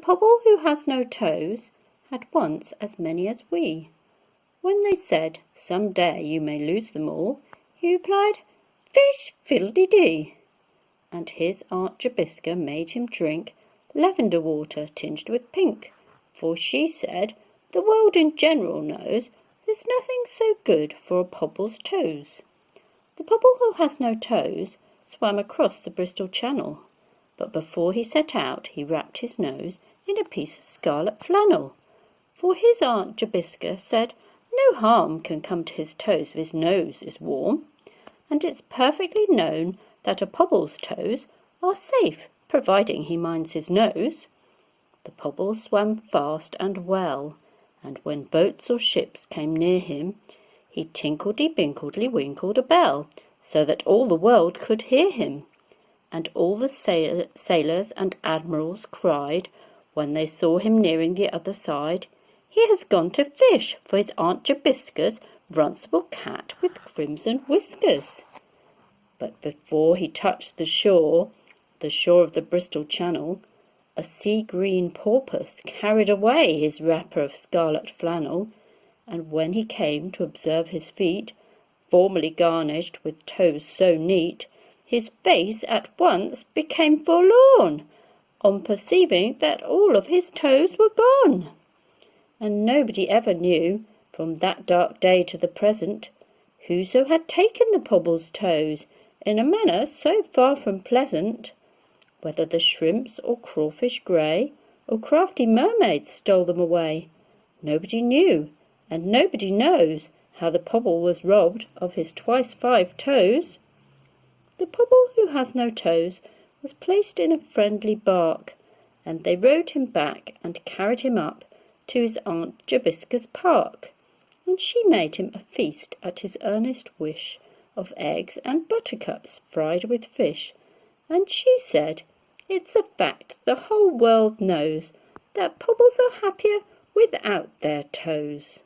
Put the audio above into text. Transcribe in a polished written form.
Pobble who has no toes had once as many as we. When they said, "Some day you may lose them all," he replied, "Fish fiddle-dee-dee." And his Aunt Jobiska made him drink lavender water tinged with pink, for she said, "The world in general knows there's nothing so good for a Pobble's toes." The Pobble who has no toes swam across the Bristol Channel, but before he set out he wrapped his nose in a piece of scarlet flannel, for his Aunt Jobiska said no harm can come to his toes if his nose is warm, and it's perfectly known that a Pobble's toes are safe, providing he minds his nose. The Pobble swam fast and well, and when boats or ships came near him, he tinkledy-binkledy-winkled a bell, so that all the world could hear him. And all the sailors and admirals cried, when they saw him nearing the other side, "He has gone to fish for his Aunt Jobiska's runcible cat with crimson whiskers." But before he touched the shore of the Bristol Channel, a sea-green porpoise carried away his wrapper of scarlet flannel, and when he came to observe his feet, formerly garnished with toes so neat, his face at once became forlorn, on perceiving that all of his toes were gone. And nobody ever knew, from that dark day to the present, whoso had taken the Pobble's toes in a manner so far from pleasant, whether the shrimps or crawfish grey, or crafty mermaids stole them away. Nobody knew, and nobody knows, how the Pobble was robbed of his twice 5 toes. The Pobble who has no toes was placed in a friendly bark, and they rowed him back and carried him up to his Aunt Jobiska's park, and she made him a feast at his earnest wish of eggs and buttercups fried with fish, and she said, "It's a fact the whole world knows that Pobbles are happier without their toes."